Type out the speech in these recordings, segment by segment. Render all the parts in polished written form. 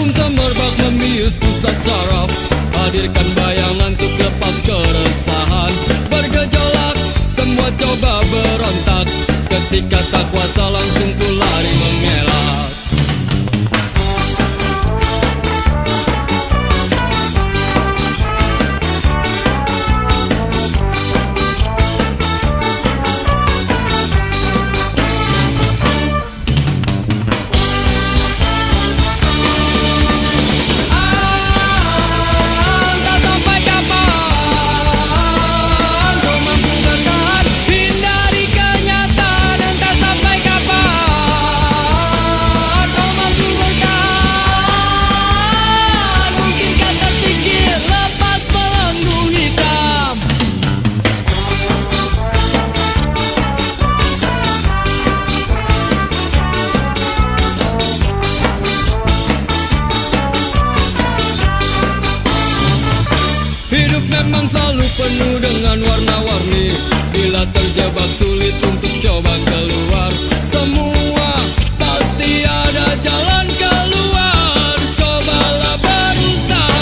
semerbak memius pusat saraf. Hadirkan bayangan untuk lepas keresahan. Bergejolak, semua coba berontak. Ketika tak kuasa langsung ku lari mengelak. Memang selalu penuh dengan warna-warni. Bila terjebak sulit untuk coba keluar. Semua pasti ada jalan keluar. Cobalah berusaha.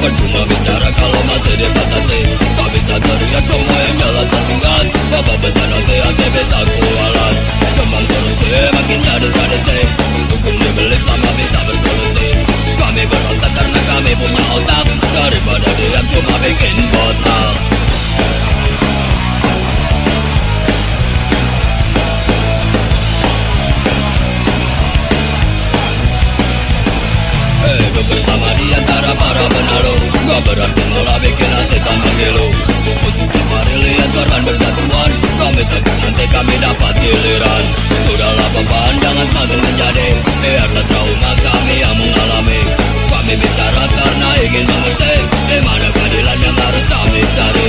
Percuma bicara kalau mati dibatasi. Tak bisa teriak semua yang jalan Tuhan. Bapak bencana hati beta kualat. Kembang solusi makin jadi hukum dibelit sama bisa bersolusi. Kami berontak karena kami punya otak. Daripada diam cuma bikin botak. Hidup bersama di antara para penaruh. Gak berarti malah bikin hati tambah gelo. Untuk kemarin lihat korban berjatuhan. Kami takut nanti kami dapat giliran. Sudahlah beban jangan semakin menjadi. Biarlah trauma kami yang mengalami. Kami bicara karena ingin mengerti. Di mana keadilan yang harus kami cari.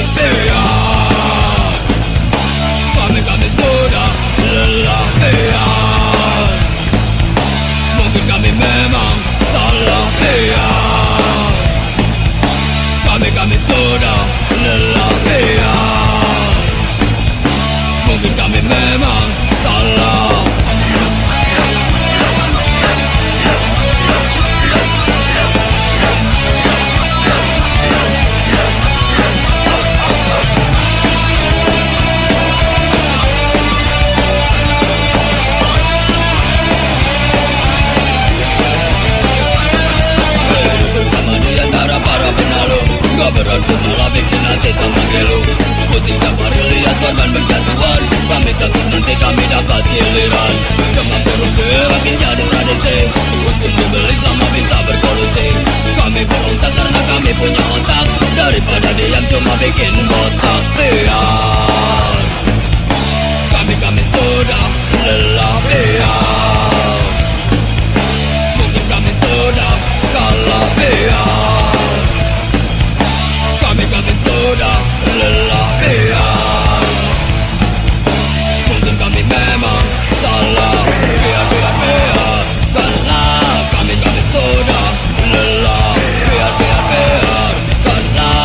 Kami sudah lelah. Mungkin kami memang salah. Kami sudah lelah. Mungkin kami memang salah. Gak berarti malah bikin hati tambah gelo. Ku tidak mari lihat korban berjatuhan. Kami takut nanti kami dapat giliran. Cuma korupsi makin jadi tradisi. Hukum dibeli sama minta berkolusi. Kami berontak karena kami punya otak. Daripada diam cuma bikin botak. Kami sudah lelah. Mungkin kami sudah kalah. Kami sudah lelah. Mungkin kami memang salah. Biar karena kami sudah lelah. Biar karena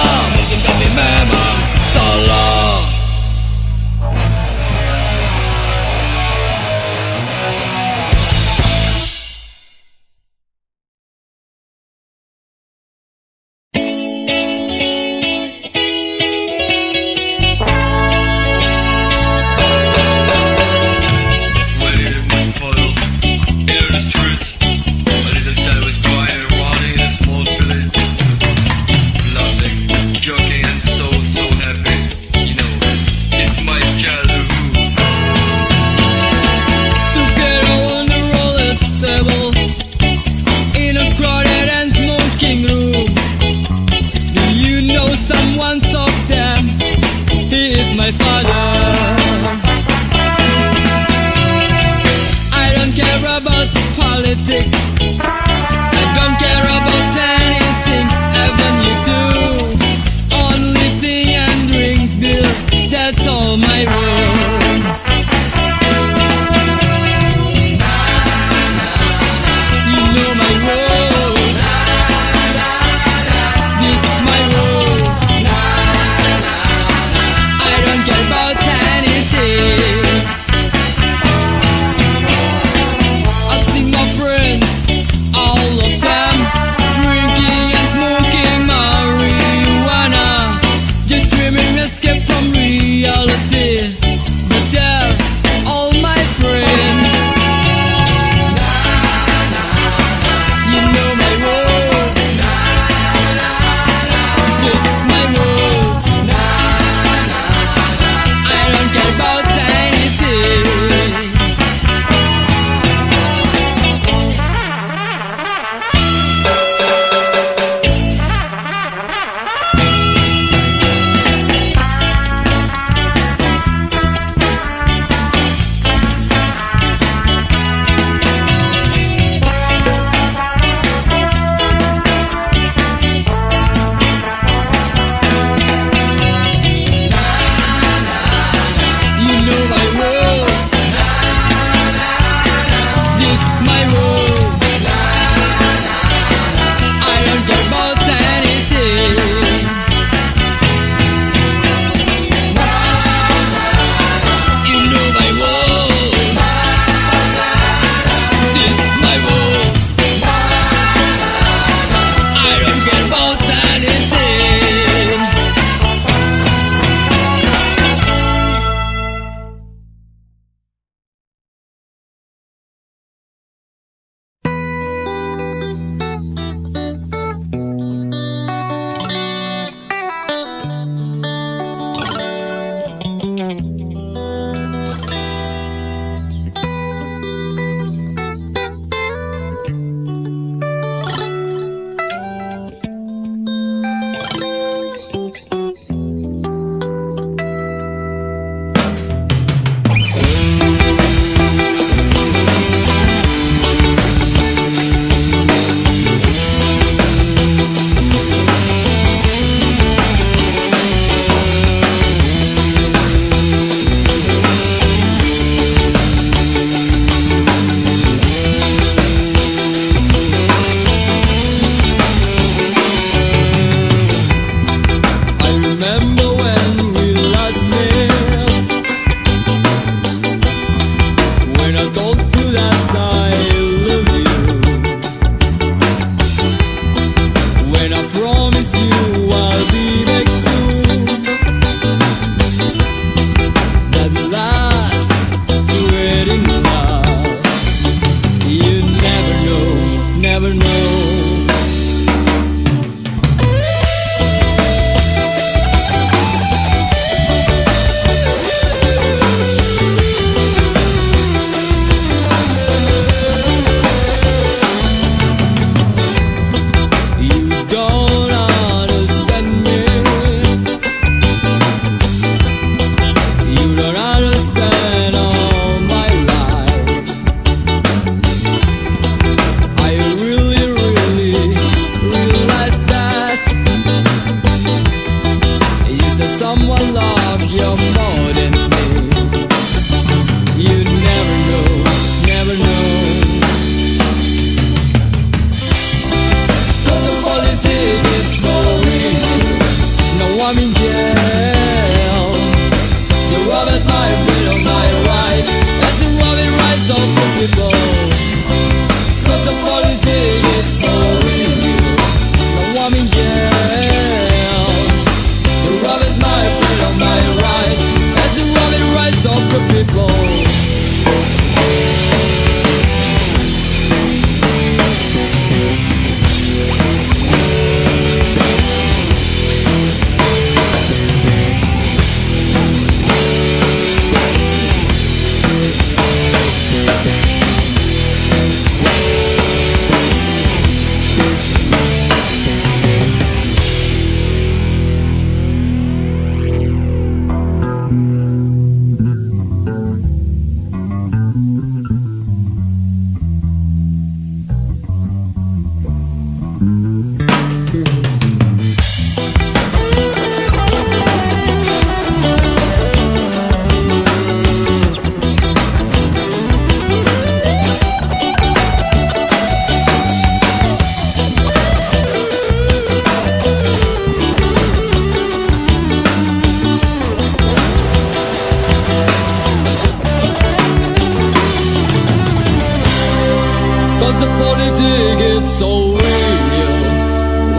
'cause the politics is so real.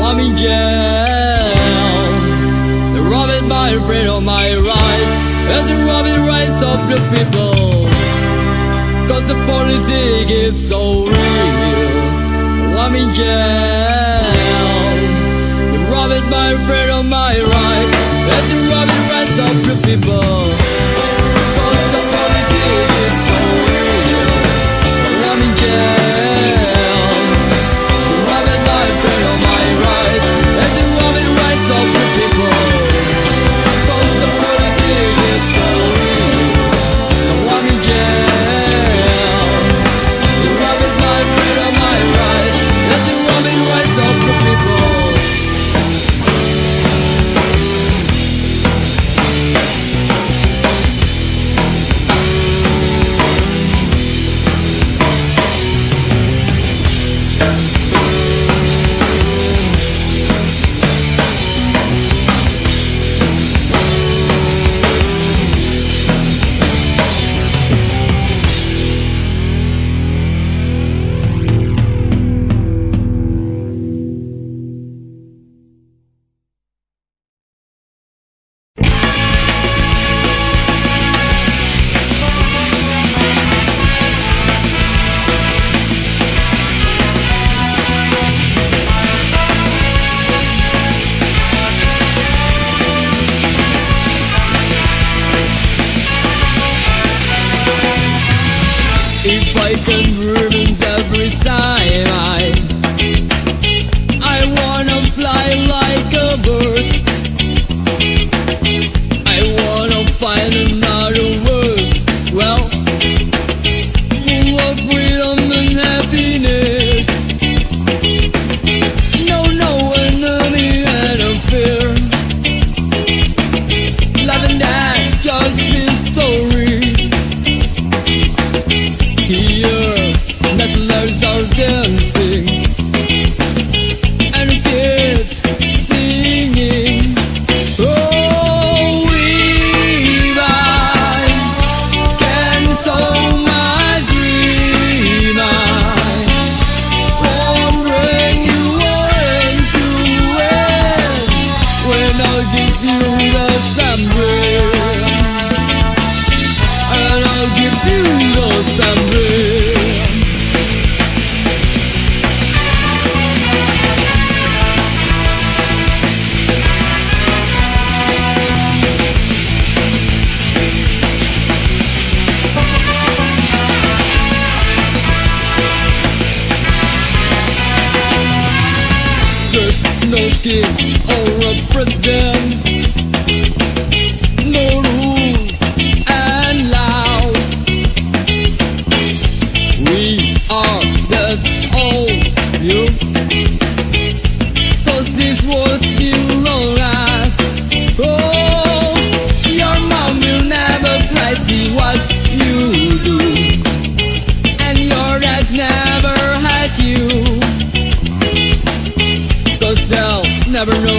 I'm in jail, they're robbing my freedom, my rights, and they're robbing rights of the people. 'Cause the politics is so real. I'm in jail, they're robbing my freedom, my rights, and they're robbing rights of the people. 'Cause the politics is so real. I'm in jail, they're robbing my freedom, my rights, and they're robbing rights of the people. 'Cause the politics is so real. I'm in jail, they're robbing my freedom, my rights, and they're robbing rights of the people. If I can ribbons every time I wanna fly like a bird. I wanna find another world, well, full of freedom and happiness. No enemy and no fear. Love and that just history. Here, settlers are dancing, and the kids singing. Oh, if I can sow my dream, I won't bring you on to end. When I'll give you the sunrise, and I'll give you the sunrise. There's no king or a president, no rules and laws. We are just all you, 'cause this was belong us. Oh, your mom will never try to see what you do, and your dad never had you. 'Cause they'll never know